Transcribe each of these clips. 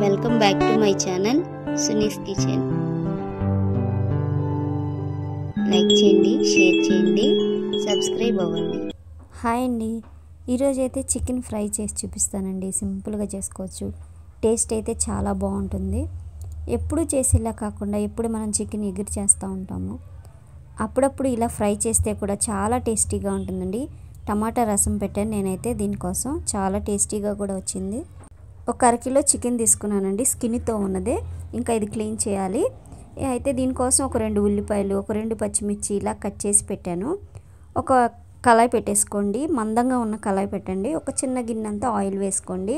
Welcome back to my channel Suni's kitchen. Like చేయండి, share చేయండి, subscribe అవ్వండి. హాయ్ అండి, ఈరోజు అయితే చికెన్ ఫ్రై చేసి చూపిస్తానండి. సింపుల్గా చేసుకోవచ్చు. టేస్ట్ అయితే చాలా బాగుంటుంది. ఎప్పుడు చేసేలా కాకుండా ఎప్పుడు మనం చికెన్ ఎగురు చేస్తూ ఉంటాము. అప్పుడప్పుడు ఇలా ఫ్రై చేస్తే కూడా చాలా టేస్టీగా ఉంటుందండి. టమాటా రసం పెట్టాను నేనైతే దీనికోసం. చాలా టేస్టీగా కూడా వచ్చింది. ఒక అరకిలో చికెన్ తీసుకున్నానండి, స్కిన్తో ఉన్నదే. ఇంకా ఇది క్లీన్ చేయాలి. అయితే దీనికోసం ఒక 2 ఉల్లిపాయలు, ఒక 2 పచ్చిమిర్చి ఇలా కట్ చేసి పెట్టాను. ఒక కళాయి పెట్టేసుకోండి, మందంగా ఉన్న కళాయి పెట్టండి. ఒక చిన్న గిన్నెంతా ఆయిల్ వేసుకోండి.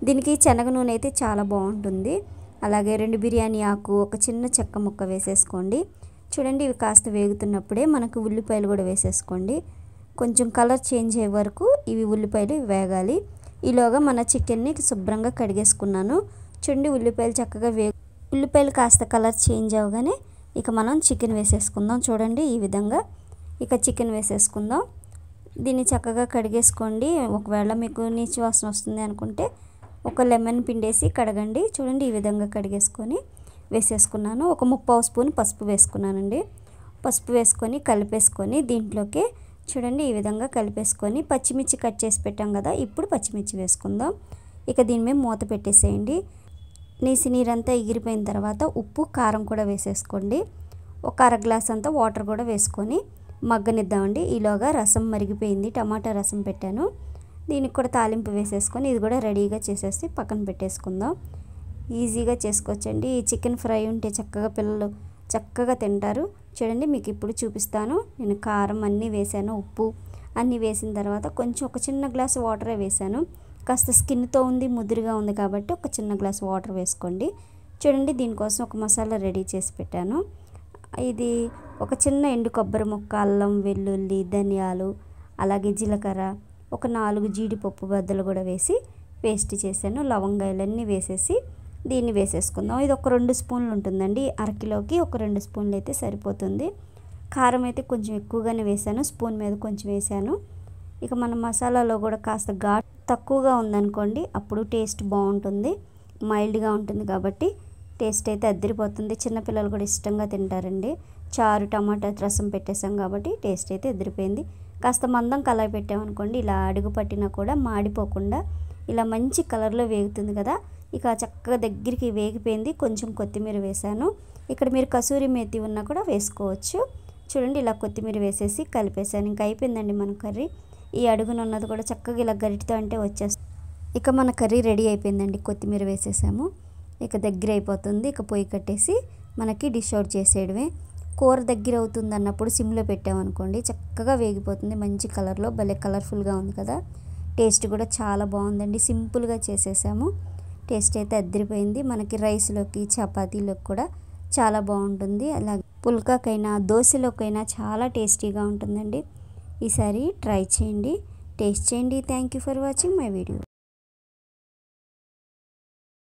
దీనికి శనగ నూనె అయితే చాలా బాగుంటుంది. అలాగే 2 బిర్యానీ ఆకు, ఒక చిన్న చెక్క ముక్క వేసేసుకోండి. చూడండి, ఇవి కాస్త వేగుతున్నప్పుడే మనకు ఉల్లిపాయలు కూడా వేసేసుకోండి. కొంచెం కలర్ చేంజ్ అయ్యే వరకు ఇవి ఉల్లిపాయలు వేగాలి. ఈలోగా మన చికెన్ని శుభ్రంగా కడిగేసుకున్నాను. చూడండి, ఉల్లిపాయలు చక్కగా ఉల్లిపాయలు కాస్త కలర్ చేంజ్ అవ్వగానే ఇక మనం చికెన్ వేసేసుకుందాం. చూడండి, ఈ విధంగా ఇక చికెన్ వేసేసుకుందాం. దీన్ని చక్కగా కడిగేసుకోండి. ఒకవేళ మీకు నీచు వాసన వస్తుంది అనుకుంటే ఒక లెమన్ పిండేసి కడగండి. చూడండి, ఈ విధంగా కడిగేసుకొని వేసేసుకున్నాను. ఒక 3/4 స్పూన్ పసుపు వేసుకున్నానండి. పసుపు వేసుకొని కలిపేసుకొని దీంట్లోకి చూడండి ఈ విధంగా కలిపేసుకొని పచ్చిమిర్చి కట్ చేసి పెట్టాం కదా, ఇప్పుడు పచ్చిమిర్చి వేసుకుందాం. ఇక దీని మీద మూత పెట్టేసేయండి. నీరంతా ఎగిరిపోయిన తర్వాత ఉప్పు, కారం కూడా వేసేసుకోండి. ఒక 1/2 గ్లాస్ అంతా వాటర్ కూడా వేసుకొని మగ్గనిద్దామండి. ఈలోగా రసం మరిగిపోయింది. టమాటా రసం పెట్టాను. దీనికి కూడా తాలింపు వేసేసుకొని ఇది కూడా రెడీగా చేసేసి పక్కన పెట్టేసుకుందాం. ఈజీగా చేసుకోవచ్చండి. ఈ చికెన్ ఫ్రై ఉంటే చక్కగా పిల్లలు చక్కగా తింటారు. చూడండి, మీకు ఇప్పుడు చూపిస్తాను. నేను కారం అన్నీ వేసాను, ఉప్పు అన్నీ వేసిన తర్వాత కొంచెం ఒక చిన్న గ్లాస్ వాటరే వేసాను. కాస్త స్కిన్తో ఉంది, ముదురుగా ఉంది కాబట్టి ఒక చిన్న గ్లాస్ వాటర్ వేసుకోండి. చూడండి, దీనికోసం ఒక మసాలా రెడీ చేసి పెట్టాను. ఇది ఒక చిన్న ఎండు కొబ్బరి ముక్క, అల్లం, వెల్లుల్లి, ధనియాలు, అలాగే జీలకర్ర, ఒక 4 జీడిపప్పు బద్దలు కూడా వేసి పేస్ట్ చేశాను. లవంగాయలన్నీ వేసేసి దీన్ని వేసేసుకుందాం. ఇది ఒక 2 స్పూన్లు ఉంటుందండి. అరకిలోకి ఒక 2 స్పూన్లు అయితే సరిపోతుంది. కారం అయితే కొంచెం ఎక్కువగానే వేసాను, స్పూన్ మీద కొంచెం వేసాను. ఇక మన మసాలాలో కూడా కాస్త ఘాటు తక్కువగా ఉందనుకోండి, అప్పుడు టేస్ట్ బాగుంటుంది. మైల్డ్గా ఉంటుంది కాబట్టి టేస్ట్ అయితే అద్దరిపోతుంది. చిన్నపిల్లలు కూడా ఇష్టంగా తింటారండి. చారు టమాటా రసం పెట్టేసాం కాబట్టి టేస్ట్ అయితే అద్దరిపోయింది. కాస్త మందం కళాయి పెట్టామనుకోండి, ఇలా అడుగు పట్టినా కూడా మాడిపోకుండా ఇలా మంచి కలర్లో వేగుతుంది కదా. ఇక చక్కగా దగ్గరికి వేగిపోయింది. కొంచెం కొత్తిమీర వేసాను. ఇక్కడ మీరు కసూరి మేతి ఉన్నా కూడా వేసుకోవచ్చు. చూడండి, ఇలా కొత్తిమీర వేసేసి కలిపేసాను. ఇంకా అయిపోయిందండి మన కర్రీ. ఈ అడుగున ఉన్నది కూడా చక్కగా ఇలా గరిటితో అంటే వచ్చేస్తుంది. ఇక మన కర్రీ రెడీ అయిపోయిందండి. కొత్తిమీర వేసేసాము. ఇక దగ్గర అయిపోతుంది. ఇక పొయ్యి కట్టేసి మనకి డిష్ అవుట్ చేసేయడమే. కూర దగ్గర అవుతుంది అన్నప్పుడు సిమ్లో పెట్టామనుకోండి చక్కగా వేగిపోతుంది. మంచి కలర్లో భలే కలర్ఫుల్గా ఉంది కదా. టేస్ట్ కూడా చాలా బాగుందండి. సింపుల్గా చేసేసాము. టేస్ట్ అయితే అద్దరిపోయింది. మనకి రైస్లోకి, చపాతీలోకి కూడా చాలా బాగుంటుంది. అలాగే పుల్కాకైనా, దోశలోకైనా చాలా టేస్టీగా ఉంటుందండి. ఈసారి ట్రై చేయండి, టేస్ట్ చేయండి. Thank you for watching my video.